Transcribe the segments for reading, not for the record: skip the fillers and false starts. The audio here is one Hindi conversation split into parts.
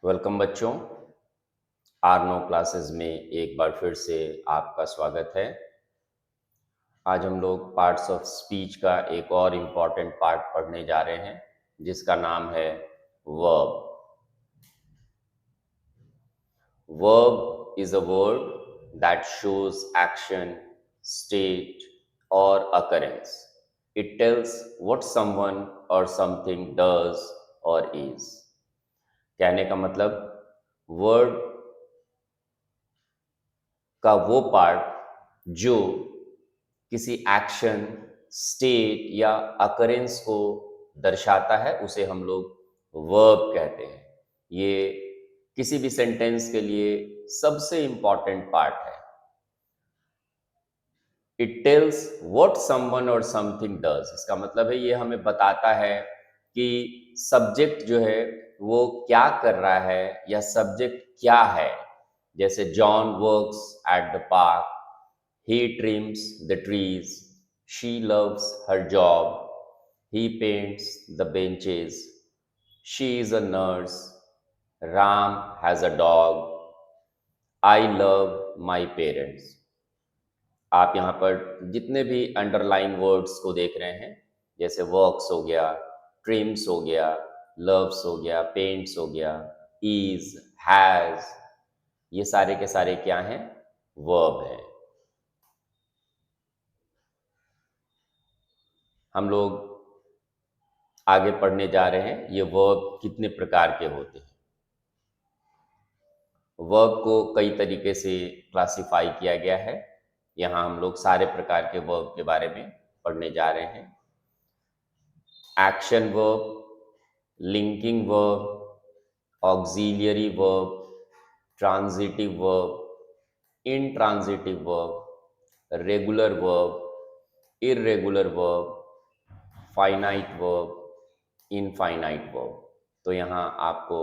वेलकम बच्चों। आर नो क्लासेस में एक बार फिर से आपका स्वागत है। आज हम लोग पार्ट्स ऑफ स्पीच का एक और इम्पॉर्टेंट पार्ट पढ़ने जा रहे हैं जिसका नाम है verb. Verb is a word that shows action, state, or occurrence. It tells what someone or something does or is. कहने का मतलब वर्ड का वो पार्ट जो किसी एक्शन, स्टेट या अकरेंस को दर्शाता है उसे हम लोग वर्ब कहते हैं। ये किसी भी सेंटेंस के लिए सबसे इंपॉर्टेंट पार्ट है। इट टेल्स व्हाट समवन और समथिंग डज। इसका मतलब है ये हमें बताता है कि सब्जेक्ट जो है वो क्या कर रहा है या सब्जेक्ट क्या है। जैसे John works at the park, he trims the trees, she loves her job, he paints the benches, she is a nurse, Ram has a dog, I love my parents। आप यहाँ पर जितने भी अंडरलाइन वर्ड्स को देख रहे हैं, जैसे वर्क्स हो गया, ट्रिम्स हो गया, लव्स हो गया, पेंट्स हो गया, इज, हैज, ये सारे के सारे क्या हैं? वर्ब हैं। हम लोग आगे पढ़ने जा रहे हैं ये वर्ब कितने प्रकार के होते हैं। वर्ब को कई तरीके से क्लासिफाई किया गया है। यहाँ हम लोग सारे प्रकार के वर्ब के बारे में पढ़ने जा रहे हैं। Action verb, linking verb, auxiliary verb, transitive verb, intransitive verb, regular verb, irregular verb, finite verb, infinite verb. तो यहाँ आपको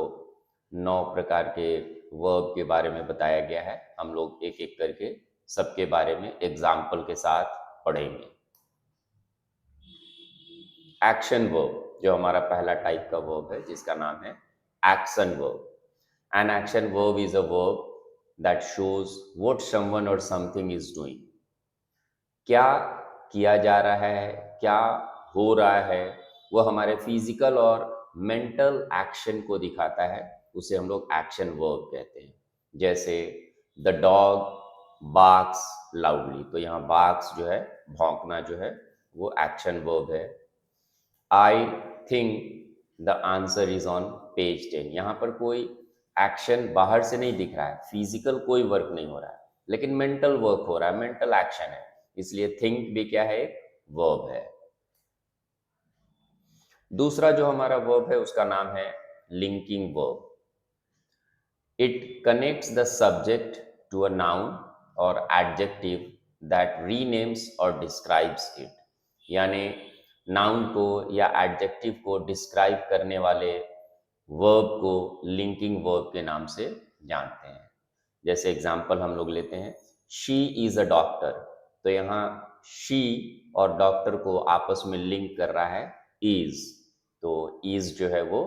9 प्रकार के वर्ब के बारे में बताया गया है। हम लोग एक एक करके सबके बारे में एग्जाम्पल के साथ पढ़ेंगे। एक्शन वर्ब जो हमारा पहला टाइप का वर्ब है जिसका नाम है action verb. An action verb is a verb that shows what someone और समथिंग इज डूइंग। क्या किया जा रहा है, क्या हो रहा है, वो हमारे फिजिकल और मेंटल एक्शन को दिखाता है, उसे हम लोग एक्शन वर्ब कहते हैं। जैसे द डॉग बार्क्स लाउडली, तो यहाँ बार्क्स जो है, भौंकना जो है, वो एक्शन वर्ब है। I think the answer is on page 10। यहाँ पर कोई एक्शन बाहर से नहीं दिख रहा है, फिजिकल कोई वर्क नहीं हो रहा है, लेकिन मेंटल वर्क हो रहा है, मेंटल एक्शन है, इसलिए थिंक भी क्या है? वर्ब है। दूसरा जो हमारा वर्ब है उसका नाम है linking verb. It connects the subject to a noun और एडजेक्टिव दैट रीनेम्स और डिस्क्राइब्स इट। यानी नाउन को या एडजेक्टिव को डिस्क्राइब करने वाले वर्ब को लिंकिंग वर्ब के नाम से जानते हैं। जैसे एग्जांपल हम लोग लेते हैं, शी इज अ डॉक्टर, तो यहाँ शी और डॉक्टर को आपस में लिंक कर रहा है इज, तो इज जो है वो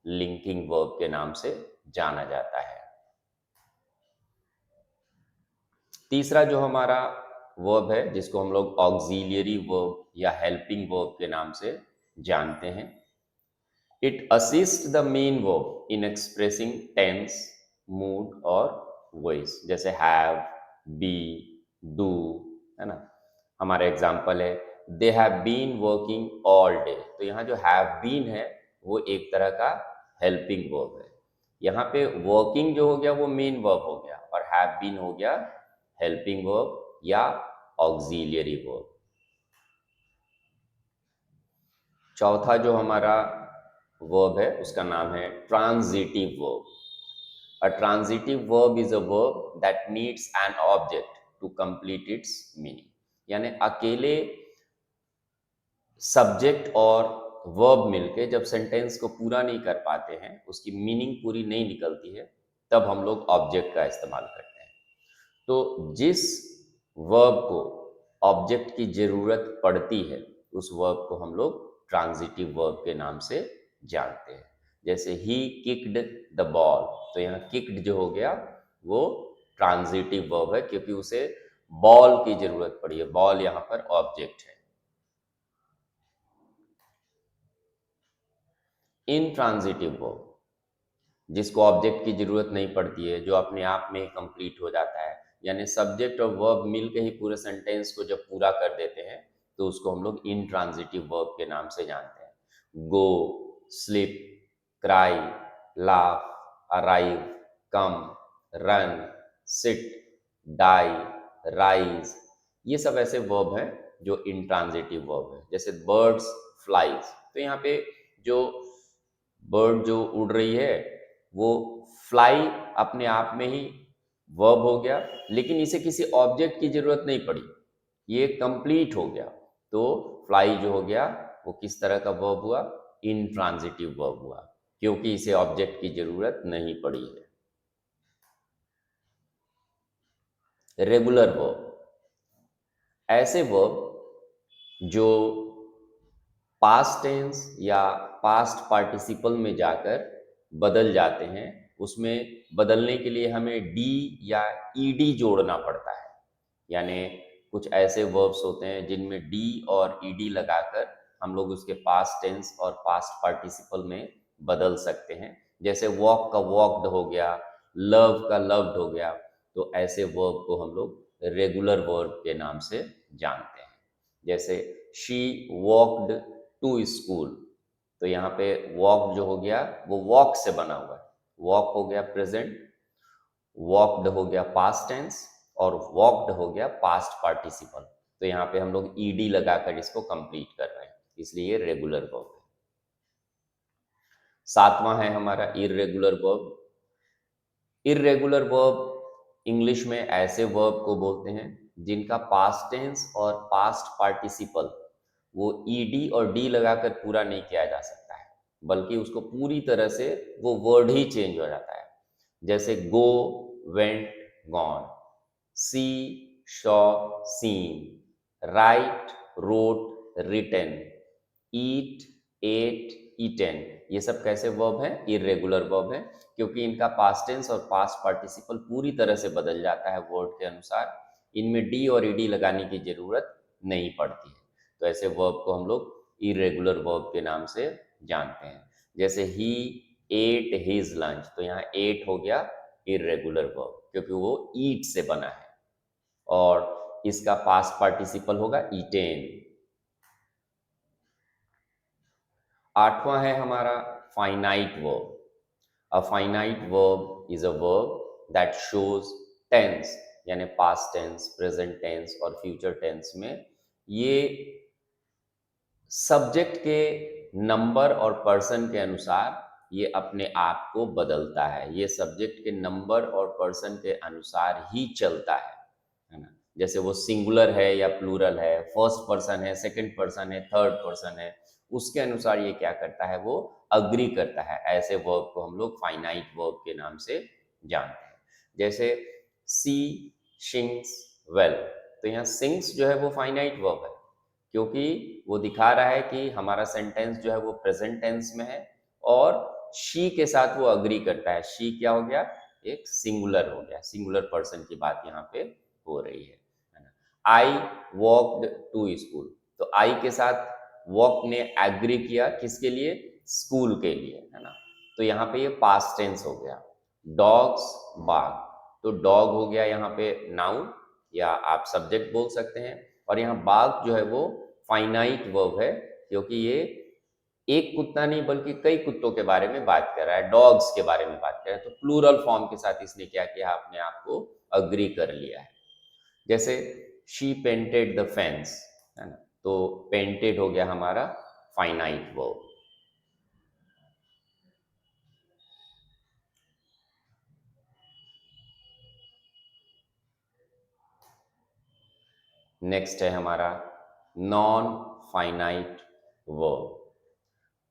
लिंकिंग वर्ब के नाम से जाना जाता है। तीसरा जो हमारा वर्ब है जिसको हम लोग ऑक्सिलियरी वर्ब या हेल्पिंग वर्ब के नाम से जानते हैं। It assist the main verb in expressing tense, mood और वॉइस। जैसे हैव, बी, डू, है ना। हमारा एग्जाम्पल है they have been working all day, तो यहाँ जो हैव बीन है वो एक तरह का हेल्पिंग वर्ब है। यहाँ पे वर्किंग जो हो गया वो मेन वर्ब हो गया और हैव बीन हो गया हेल्पिंग वर्ब या ऑक्सिलियरी वर्ब। चौथा जो हमारा वर्ब है उसका नाम है transitive verb. A transitive verb is a verb that needs an object to complete its meaning. यानी अकेले सब्जेक्ट और वर्ब मिलके जब सेंटेंस को पूरा नहीं कर पाते हैं, उसकी मीनिंग पूरी नहीं निकलती है, तब हम लोग ऑब्जेक्ट का इस्तेमाल करते हैं। तो जिस वर्ब को ऑब्जेक्ट की जरूरत पड़ती है उस वर्ब को हम लोग ट्रांजिटिव वर्ब के नाम से जानते हैं। जैसे ही किक्ड द बॉल, तो यहाँ किक्ड जो हो गया वो ट्रांजिटिव वर्ब है क्योंकि उसे बॉल की जरूरत पड़ी है, बॉल यहाँ पर ऑब्जेक्ट है। इनट्रांजिटिव वर्ब जिसको ऑब्जेक्ट की जरूरत नहीं पड़ती है, जो अपने आप में कंप्लीट हो जाता है, यानी सब्जेक्ट और वर्ब मिलके ही पूरे सेंटेंस को जब पूरा कर देते हैं तो उसको हम लोग इनट्रांजिटिव वर्ब के नाम से जानते हैं। गो, स्लिप, क्राई, लाफ, अराइव, कम, रन, सिट, डाई, राइज, ये सब ऐसे वर्ब हैं जो इंट्रांजिटिव वर्ब है। जैसे बर्ड्स फ्लाइज, तो यहाँ पे जो बर्ड जो उड़ रही है वो फ्लाई अपने आप में ही वर्ब हो गया, लेकिन इसे किसी ऑब्जेक्ट की जरूरत नहीं पड़ी, ये कंप्लीट हो गया। तो फ्लाई जो हो गया वो किस तरह का वर्ब हुआ? इनट्रांजिटिव वर्ब हुआ, क्योंकि इसे ऑब्जेक्ट की जरूरत नहीं पड़ी है। रेगुलर वर्ब ऐसे वर्ब जो पास्ट टेंस या पास्ट पार्टिसिपल में जाकर बदल जाते हैं, उसमें बदलने के लिए हमें डी या ईडी जोड़ना पड़ता है। यानी कुछ ऐसे वर्ब्स होते हैं जिनमें डी और ईडी लगाकर हम लोग उसके पास्ट टेंस और पास्ट पार्टिसिपल में बदल सकते हैं। जैसे वॉक का वॉक्ड हो गया, लव का लव्ड हो गया, तो ऐसे वर्ब को हम लोग रेगुलर वर्ब के नाम से जानते हैं। जैसे शी वॉक्ड टू स्कूल, तो यहाँ पे वॉक जो हो गया वो वॉक से बना हुआ है, वॉक हो गया प्रेजेंट, वॉक्ड हो गया पास्ट टेंस और वॉक्ड हो गया पास्ट पार्टिसिपल। तो यहाँ पे हम लोग ईडी लगाकर इसको कंप्लीट कर रहे हैं, इसलिए ये रेगुलर वर्ब है। सातवां है हमारा irregular verb. Irregular verb English में ऐसे वर्ब को बोलते हैं जिनका पास्ट टेंस और पास्ट पार्टिसिपल वो ईडी और डी लगाकर पूरा नहीं किया जा सकता है, बल्कि उसको पूरी तरह से वो वर्ड ही चेंज हो जाता है। जैसे go, went, gone, see, saw, seen, write, wrote, written, eat, ate, eaten, ये सब कैसे वर्ब हैं? इर्रेगुलर वर्ब हैं, क्योंकि इनका पास्ट टेंस और पास्ट पार्टिसिपल पूरी तरह से बदल जाता है वर्ड के अनुसार, इनमें डी और ईडी लगाने की जरूरत नहीं पड़ती है। तो ऐसे वर्ब को हम लोग इरेगुलर वर्ब के नाम से जानते हैं। जैसे ही एट हिज लंच, तो यहाँ एट हो गया इरेगुलर वर्ब क्योंकि वो ईट से बना है, और इसका पास्ट पार्टिसिपल होगा ईटेन। आठवां है हमारा finite verb. A finite verb is a verb that shows tense, यानी पास्ट टेंस, प्रेजेंट टेंस और फ्यूचर टेंस में ये सब्जेक्ट के नंबर और पर्सन के अनुसार ये अपने आप को बदलता है। ये सब्जेक्ट के नंबर और पर्सन के अनुसार ही चलता है ना। जैसे वो सिंगुलर है या प्लूरल है, फर्स्ट पर्सन है, सेकंड पर्सन है, थर्ड पर्सन है, उसके अनुसार ये क्या करता है? वो अग्री करता है। ऐसे वर्ब को हम लोग फाइनाइट वर्ब के नाम से जानते हैं। जैसे सी सिंग्स वेल, तो यहाँ सिंग्स जो है वो फाइनाइट वर्ब है, क्योंकि वो दिखा रहा है कि हमारा सेंटेंस जो है वो प्रेजेंट टेंस में है और शी के साथ वो अग्री करता है। शी क्या हो गया? एक सिंगुलर हो गया, सिंगुलर पर्सन की बात यहाँ पे हो रही है ना। आई वॉकड टू स्कूल, तो आई के साथ वॉक ने एग्री किया, किसके लिए? स्कूल के लिए, है ना। तो यहाँ पे ये पास्ट टेंस हो गया। डॉग्स बाग, तो डॉग हो गया यहाँ पे नाउन या आप सब्जेक्ट बोल सकते हैं, और यहाँ बाग जो है वो फाइनाइट वर्ब है, क्योंकि ये एक कुत्ता नहीं बल्कि कई कुत्तों के बारे में बात कर रहा है, डॉग्स के बारे में बात कर रहा है। तो प्लूरल फॉर्म के साथ इसने क्या किया? अपने आप को अग्री कर लिया है। जैसे शी पेंटेड द फेंस, है ना, तो पेंटेड हो गया हमारा फाइनाइट वर्ब। नेक्स्ट है हमारा non finite verb.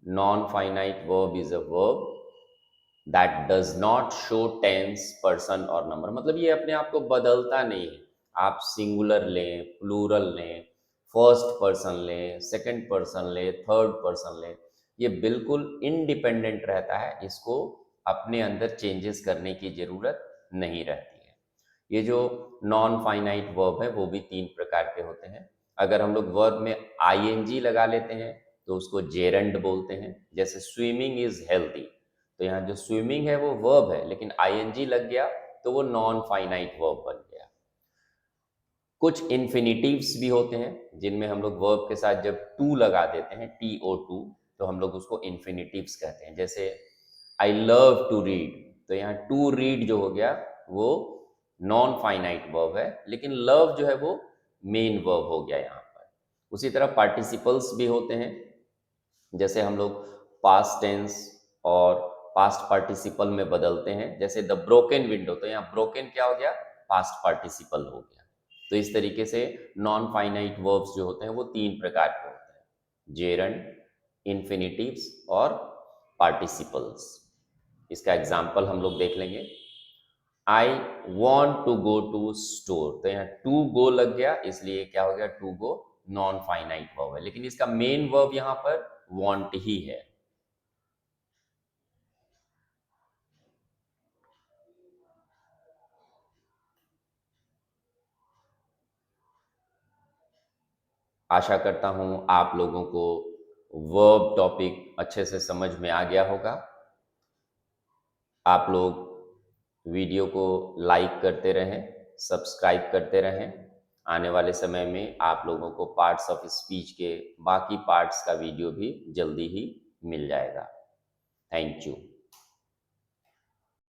Non finite verb is a verb that does not show tense, person और नंबर, मतलब ये अपने आप को बदलता नहीं है। आप सिंगुलर लें, प्लूरल लें, फर्स्ट पर्सन लें, सेकंड पर्सन लें, थर्ड पर्सन लें, ये बिल्कुल इंडिपेंडेंट रहता है, इसको अपने अंदर चेंजेस करने की ज़रूरत नहीं रहती है। ये जो नॉन फाइनाइट वर्ब है वो भी 3 प्रकार के होते हैं। अगर हम लोग वर्ब में आईएनजी लगा लेते हैं तो उसको जेरंड बोलते हैं। जैसे स्विमिंग इज़ हेल्दी, तो यहाँ जो स्विमिंग है वो वर्ब है, लेकिन आईएनजी लग गया तो वो नॉन फाइनाइट वर्ब बन गया। कुछ इन्फिनिटिव्स भी होते हैं जिनमें हम लोग वर्ब के साथ जब टू लगा देते हैं, TO2, तो हम लोग उसको इन्फिनिटिव्स कहते हैं। जैसे आई लव टू रीड, तो यहाँ टू रीड जो हो गया वो नॉन फाइनाइट वर्ब है, लेकिन लव जो है वो मेन वर्ब हो गया यहाँ पर। उसी तरह पार्टिसिपल्स भी होते हैं, जैसे हम लोग पास्ट टेंस और पास्ट पार्टिसिपल में बदलते हैं। जैसे द ब्रोकन विंडो, तो यहाँ ब्रोकन क्या हो गया, पास्ट पार्टिसिपल हो गया। तो इस तरीके से नॉन फाइनाइट वर्ब्स जो होते हैं वो 3 प्रकार के होते हैं, जेरंड, इन्फिनिटिव्स और पार्टिसिपल्स। इसका एग्जाम्पल हम लोग देख लेंगे। I want to go to store, तो यहाँ टू गो लग गया, इसलिए क्या हो गया, to go non finite verb है, लेकिन इसका मेन वर्ब यहाँ पर वॉन्ट ही है। आशा करता हूँ आप लोगों को वर्ब टॉपिक अच्छे से समझ में आ गया होगा। आप लोग वीडियो को लाइक करते रहें, सब्सक्राइब करते रहें। आने वाले समय में आप लोगों को पार्ट्स ऑफ स्पीच के बाकी पार्ट्स का वीडियो भी जल्दी ही मिल जाएगा। Thank you.